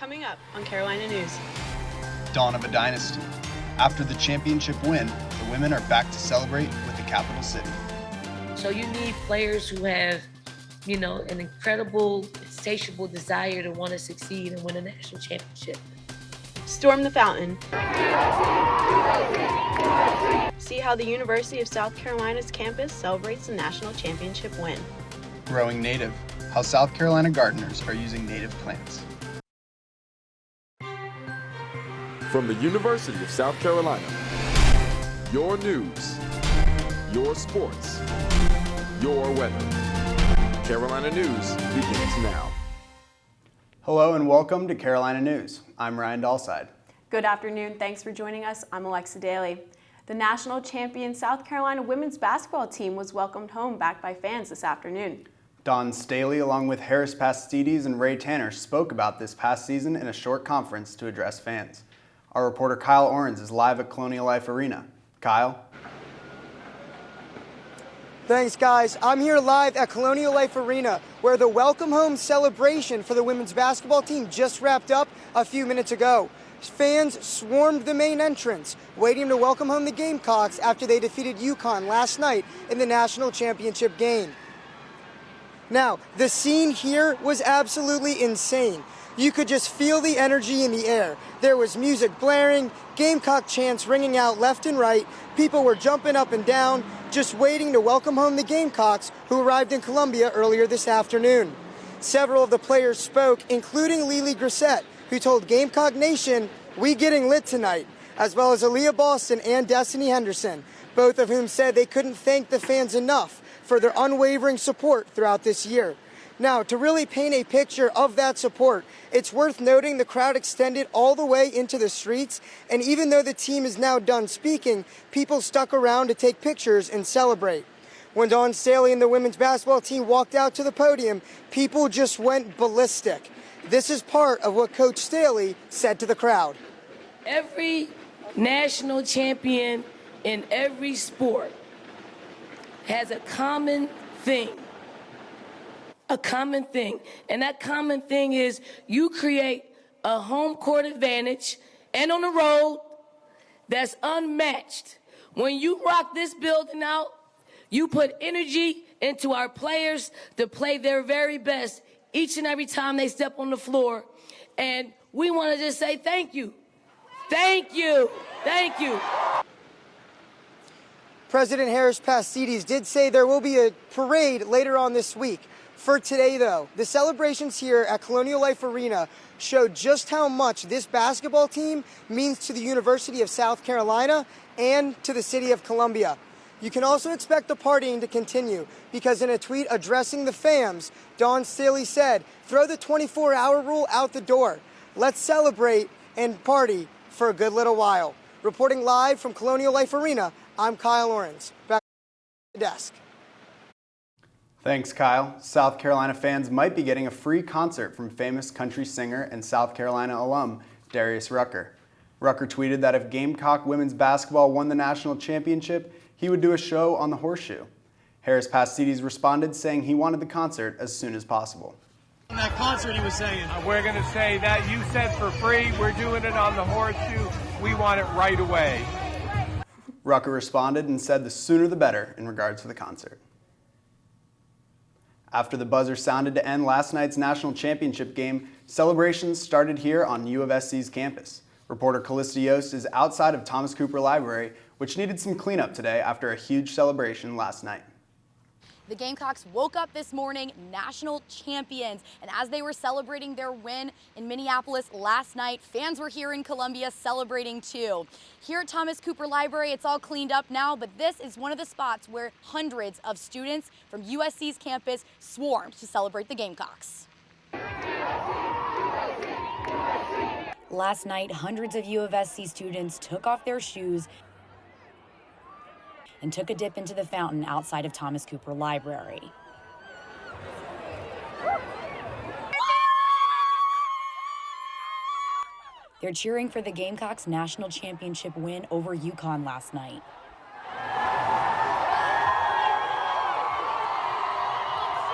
Coming up on Carolina News. Dawn of a dynasty. After the championship win, the women are back to celebrate with the capital city. So you need players who have, an incredible, insatiable desire to want to succeed and win a national championship. Storm the fountain. See how the University of South Carolina's campus celebrates the national championship win. Growing native. How South Carolina gardeners are using native plants. From the University of South Carolina, your news, your sports, your weather. Carolina News begins now. Hello and welcome to Carolina News. I'm Ryan Dahlside. Good afternoon. Thanks for joining us. I'm Alexa Daly. The national champion South Carolina women's basketball team was welcomed home back by fans this afternoon. Dawn Staley, along with Harris Pastides and Ray Tanner, spoke about this past season in a short conference to address fans. Our reporter Kyle Orens is live at Colonial Life Arena. Kyle? Thanks, guys. I'm here live at Colonial Life Arena, where the welcome home celebration for the women's basketball team just wrapped up a few minutes ago. Fans swarmed the main entrance, waiting to welcome home the Gamecocks after they defeated UConn last night in the national championship game. Now, the scene here was absolutely insane. You could just feel the energy in the air. There was music blaring, Gamecock chants ringing out left and right. People were jumping up and down, just waiting to welcome home the Gamecocks, who arrived in Columbia earlier this afternoon. Several of the players spoke, including Lily Grissett, who told Gamecock Nation, "We getting lit tonight," as well as Aaliyah Boston and Destiny Henderson, both of whom said they couldn't thank the fans enough for their unwavering support throughout this year. Now, to really paint a picture of that support, it's worth noting the crowd extended all the way into the streets, and even though the team is now done speaking, people stuck around to take pictures and celebrate. When Dawn Staley and the women's basketball team walked out to the podium, people just went ballistic. This is part of what Coach Staley said to the crowd. Every national champion in every sport has a common thing. And that common thing is you create a home court advantage and on the road that's unmatched. When you rock this building out, you put energy into our players to play their very best each and every time they step on the floor. And we want to just say thank you. Thank you. Thank you. President Harris Pastides did say there will be a parade later on this week. For today, though, the celebrations here at Colonial Life Arena showed just how much this basketball team means to the University of South Carolina and to the city of Columbia. You can also expect the partying to continue because in a tweet addressing the fans, Dawn Staley said, "Throw the 24-hour rule out the door. Let's celebrate and party for a good little while." Reporting live from Colonial Life Arena, I'm Kyle Orens. Back to the desk. Thanks, Kyle. South Carolina fans might be getting a free concert from famous country singer and South Carolina alum Darius Rucker. Rucker tweeted that if Gamecock women's basketball won the national championship, he would do a show on the Horseshoe. Harris Pastides responded saying he wanted the concert as soon as possible. On that concert he was saying, we're going to say that you said for free, we're doing it on the Horseshoe, we want it right away. Rucker responded and said the sooner the better in regards to the concert. After the buzzer sounded to end last night's national championship game, celebrations started here on U of SC's campus. Reporter Callista Yost is outside of Thomas Cooper Library, which needed some cleanup today after a huge celebration last night. The Gamecocks woke up this morning national champions, and as they were celebrating their win in Minneapolis last night, fans were here in Columbia celebrating too. Here at Thomas Cooper Library, it's all cleaned up now, but this is one of the spots where hundreds of students from USC's campus swarmed to celebrate the Gamecocks. Last night, hundreds of U of SC students took off their shoes and took a dip into the fountain outside of Thomas Cooper Library. They're cheering for the Gamecocks' national championship win over UConn last night.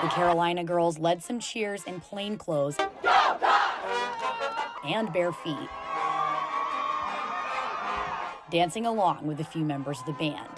The Carolina girls led some cheers in plain clothes and bare feet, dancing along with a few members of the band.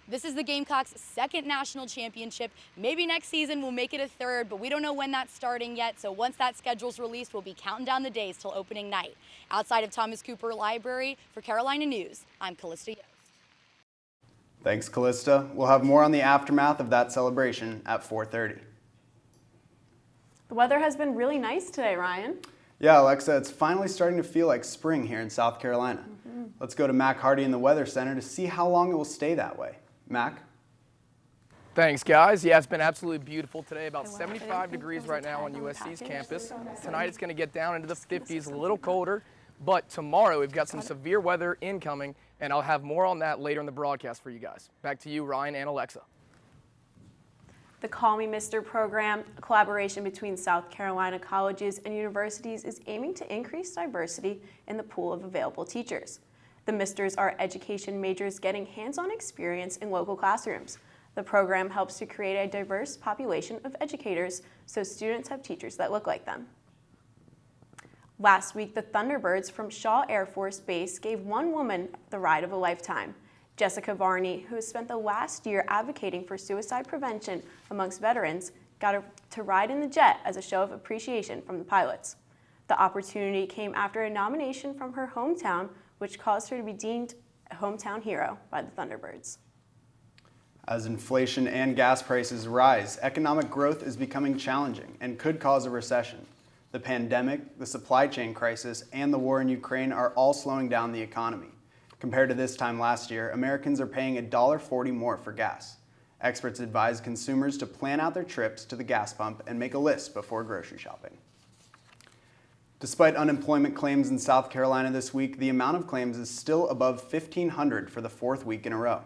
This is the Gamecocks' second national championship. Maybe next season we'll make it a third, but we don't know when that's starting yet. So once that schedule's released, we'll be counting down the days till opening night. Outside of Thomas Cooper Library, for Carolina News, I'm Callista Yost. Thanks, Callista. We'll have more on the aftermath of that celebration at 4:30. The weather has been really nice today, Ryan. Yeah, Alexa, it's finally starting to feel like spring here in South Carolina. Let's go to Mac Hardy in the Weather Center to see how long it will stay that way. Mac? Thanks, guys. Yeah, it's been absolutely beautiful today. About 75 degrees right now on USC's campus. Tonight it's going to get down into the 50s, a little colder. But tomorrow we've got some severe weather incoming, and I'll have more on that later in the broadcast for you guys. Back to you, Ryan and Alexa. The Call Me Mister program, a collaboration between South Carolina colleges and universities, is aiming to increase diversity in the pool of available teachers. The Misters are education majors getting hands-on experience in local classrooms. The program helps to create a diverse population of educators so students have teachers that look like them. Last week, the Thunderbirds from Shaw Air Force Base gave one woman the ride of a lifetime. Jessica Varney, who has spent the last year advocating for suicide prevention amongst veterans, got to ride in the jet as a show of appreciation from the pilots. The opportunity came after a nomination from her hometown, which caused her to be deemed a hometown hero by the Thunderbirds. As inflation and gas prices rise, economic growth is becoming challenging and could cause a recession. The pandemic, the supply chain crisis, and the war in Ukraine are all slowing down the economy. Compared to this time last year, Americans are paying $1.40 more for gas. Experts advise consumers to plan out their trips to the gas pump and make a list before grocery shopping. Despite unemployment claims in South Carolina this week, the amount of claims is still above 1,500 for the fourth week in a row.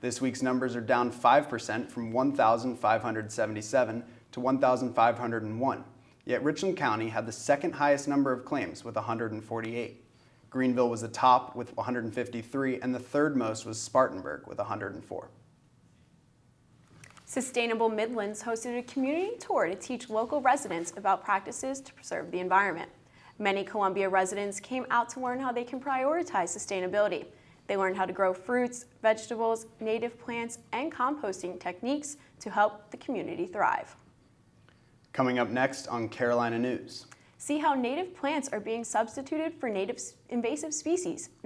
This week's numbers are down 5% from 1,577 to 1,501. Yet Richland County had the second highest number of claims with 148. Greenville was the top with 153, and the third most was Spartanburg with 104. Sustainable Midlands hosted a community tour to teach local residents about practices to preserve the environment. Many Columbia residents came out to learn how they can prioritize sustainability. They learned how to grow fruits, vegetables, native plants, and composting techniques to help the community thrive. Coming up next on Carolina News. See how native plants are being substituted for native invasive species.